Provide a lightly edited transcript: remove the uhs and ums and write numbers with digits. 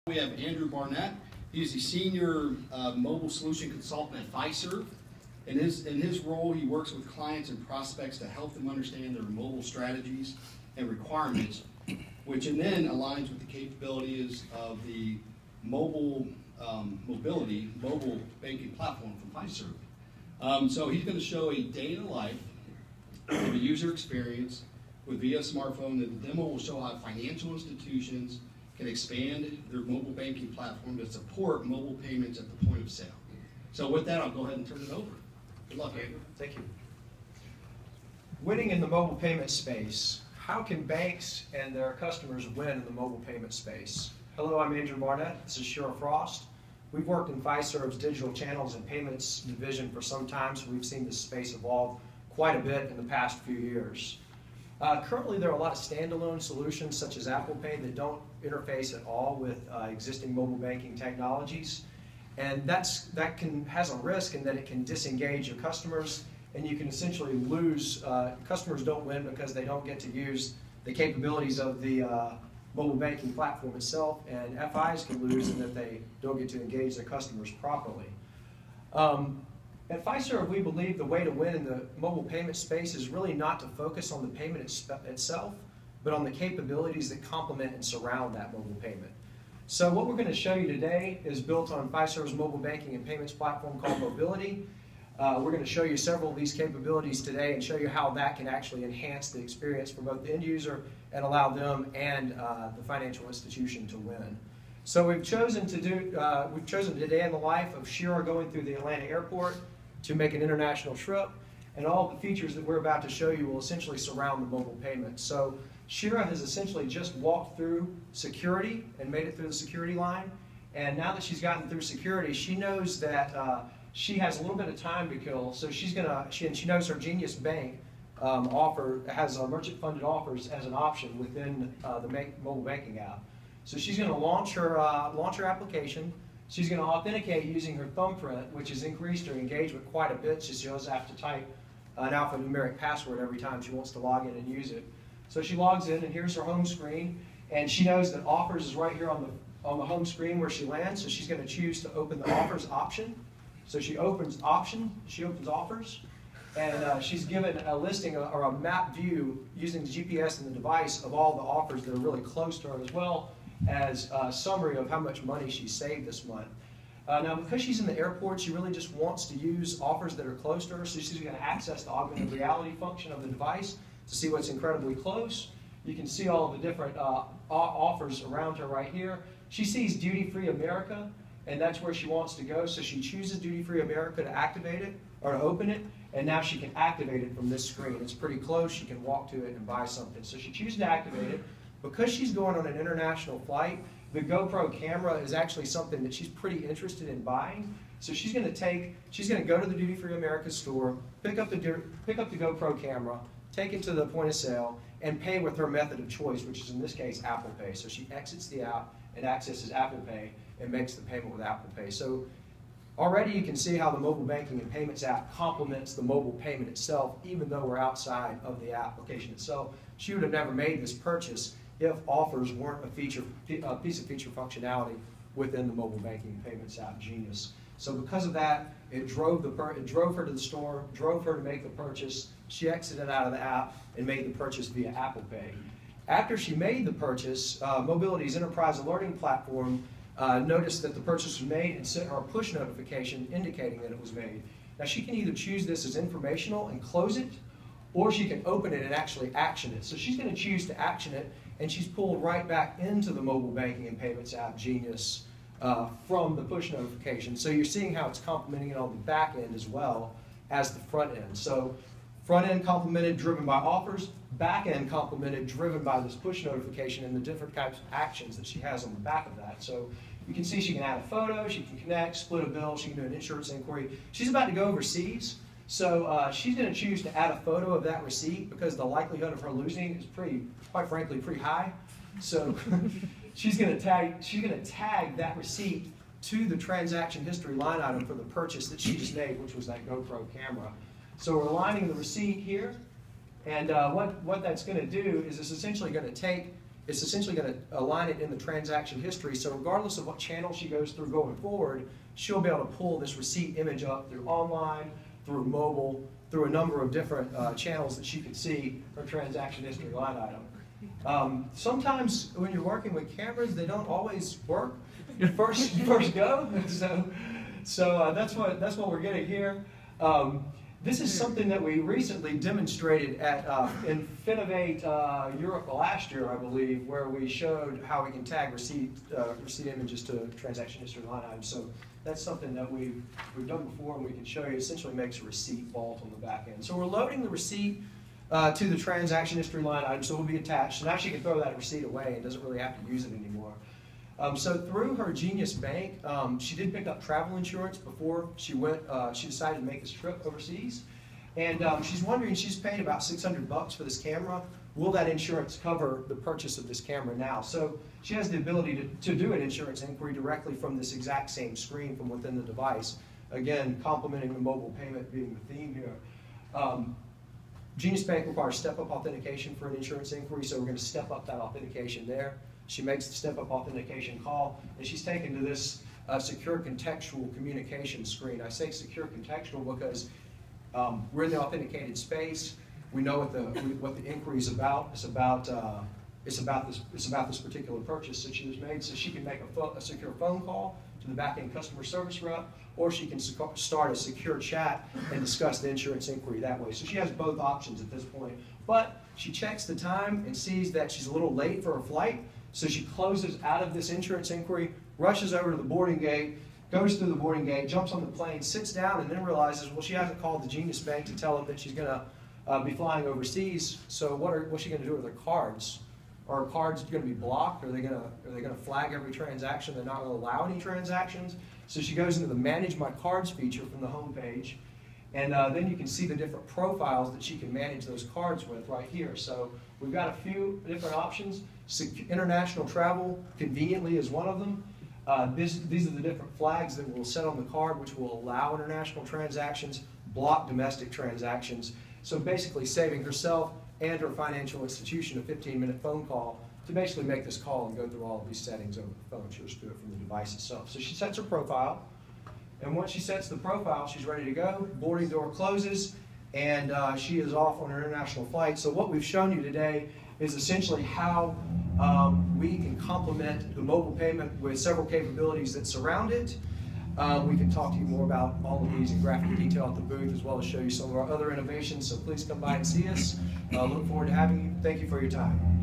We have Andrew Barnett. He's the senior mobile solution consultant at Fiserv. In his role, he works with clients and prospects to help them understand their mobile strategies and requirements, which then aligns with the capabilities of the Mobiliti mobile banking platform from Fiserv. So he's going to show a day in the life of a user experience with via smartphone. The demo will show how financial institutions can expand their mobile banking platform to support mobile payments at the point of sale. So with that, I'll go ahead and turn it over. Good luck, Andrew. Thank you. Winning in the mobile payment space. How can banks and their customers win in the mobile payment space? Hello, I'm Andrew Barnett. This is Shira Frost. We've worked in Fiserv's digital channels and payments division for some time, so we've seen this space evolve quite a bit in the past few years. Currently, there are a lot of standalone solutions such as Apple Pay that don't interface at all with existing mobile banking technologies, and has a risk in that it can disengage your customers, and you can essentially lose. Customers don't win because they don't get to use the capabilities of the mobile banking platform itself, and FIs can lose in that they don't get to engage their customers properly. At Fiserv, we believe the way to win in the mobile payment space is really not to focus on the payment itself, but on the capabilities that complement and surround that mobile payment. So what we're going to show you today is built on Fiserv's mobile banking and payments platform called Mobiliti. We're going to show you several of these capabilities today and show you how that can actually enhance the experience for both the end user and allow them and the financial institution to win. So we've chosen today in the life of Shira going through the Atlanta airport to make an international trip, and all the features that we're about to show you will essentially surround the mobile payment. So Shira has essentially just walked through security and made it through the security line, and now that she's gotten through security, she knows that she has a little bit of time to kill, so she knows her Genius Bank has merchant-funded offers as an option within the mobile banking app. So she's going to launch her application. She's going to authenticate using her thumbprint, which has increased her engagement quite a bit. She doesn't have to type an alphanumeric password every time she wants to log in and use it. So she logs in, and here's her home screen, and she knows that Offers is right here on the home screen where she lands, so she's going to choose to open the Offers option. So she opens Offers, and she's given a listing or a map view using the GPS in the device of all the offers that are really close to her, as well as a summary of how much money she saved this month. Now, because she's in the airport, she really just wants to use offers that are close to her, so she's going to access the augmented reality function of the device to see what's incredibly close. You can see all of the different offers around her right here. She sees Duty Free America, and that's where she wants to go, so she chooses Duty Free America to activate it, or to open it, and now she can activate it from this screen. It's pretty close, she can walk to it and buy something. So she chooses to activate it. Because she's going on an international flight, the GoPro camera is actually something that she's pretty interested in buying. So she's going to go to the Duty Free America store, pick up the GoPro camera, take it to the point of sale, and pay with her method of choice, which is in this case Apple Pay. So she exits the app and accesses Apple Pay and makes the payment with Apple Pay. So already you can see how the mobile banking and payments app complements the mobile payment itself, even though we're outside of the application itself. She would have never made this purchase if Offers weren't a piece of feature functionality within the mobile banking and payments app Genius. So because of that, it drove her to the store, drove her to make the purchase. She exited out of the app and made the purchase via Apple Pay. After she made the purchase, Mobiliti's enterprise alerting platform noticed that the purchase was made and sent her a push notification indicating that it was made. Now she can either choose this as informational and close it, or she can open it and actually action it. So she's going to choose to action it, and she's pulled right back into the mobile banking and payments app Genius from the push notification. So you're seeing how it's complementing it on the back end as well as the front end. So front end complemented, driven by offers, back end complemented, driven by this push notification and the different types of actions that she has on the back of that. So you can see she can add a photo, she can connect, split a bill, she can do an insurance inquiry. She's about to go overseas. So she's going to choose to add a photo of that receipt because the likelihood of her losing is quite frankly, pretty high. So she's going to tag that receipt to the transaction history line item for the purchase that she just made, which was that GoPro camera. So we're aligning the receipt here, and what that's going to do is it's essentially going to take it's essentially going to align it in the transaction history. So regardless of what channel she goes through going forward, she'll be able to pull this receipt image up through online, through mobile, through a number of different channels that she can see her transaction history line item. Sometimes when you're working with cameras, they don't always work first go. So that's what we're getting here. This is something that we recently demonstrated at Infinovate Europe last year, I believe, where we showed how we can tag receipt images to transaction history line items. So that's something that we've done before, and we can show you. It essentially makes a receipt vault on the back end. So we're loading the receipt to the transaction history line item, so it will be attached. So now she can throw that receipt away and doesn't really have to use it anymore. So through her Genius Bank, she did pick up travel insurance before she went. She decided to make this trip overseas, and she's wondering, she's paying about $600 for this camera. Will that insurance cover the purchase of this camera now? So she has the ability to do an insurance inquiry directly from this exact same screen from within the device. Again, complementing the mobile payment being the theme here. Genius Bank requires step-up authentication for an insurance inquiry, so we're going to step up that authentication there. She makes the step-up authentication call, and she's taken to this secure contextual communication screen. I say secure contextual because we're in the authenticated space. We know what the inquiry is about. It's about this particular purchase that she has made. So she can make a secure phone call to the back-end customer service rep, or she can start a secure chat and discuss the insurance inquiry that way. So she has both options at this point. But she checks the time and sees that she's a little late for her flight. So she closes out of this insurance inquiry, rushes over to the boarding gate, goes through the boarding gate, jumps on the plane, sits down, and then realizes, well, she hasn't called the Genius Bank to tell them that she's going to be flying overseas. So what's she going to do with her cards? Are her cards going to be blocked? Are they going to flag every transaction? They're not going to allow any transactions. So she goes into the Manage My Cards feature from the home page, and then you can see the different profiles that she can manage those cards with right here. So we've got a few different options. International travel, conveniently, is one of them. These are the different flags that we'll set on the card, which will allow international transactions, block domestic transactions. So basically saving herself and her financial institution a 15-minute phone call to basically make this call and go through all of these settings over the phone. She'll just do it from the device itself. So she sets her profile, and once she sets the profile, she's ready to go. Boarding door closes, and she is off on her international flight. So what we've shown you today is essentially how we can complement the mobile payment with several capabilities that surround it. We can talk to you more about all of these in graphic detail at the booth, as well as show you some of our other innovations. So please come by and see us. Look forward to having you. Thank you for your time.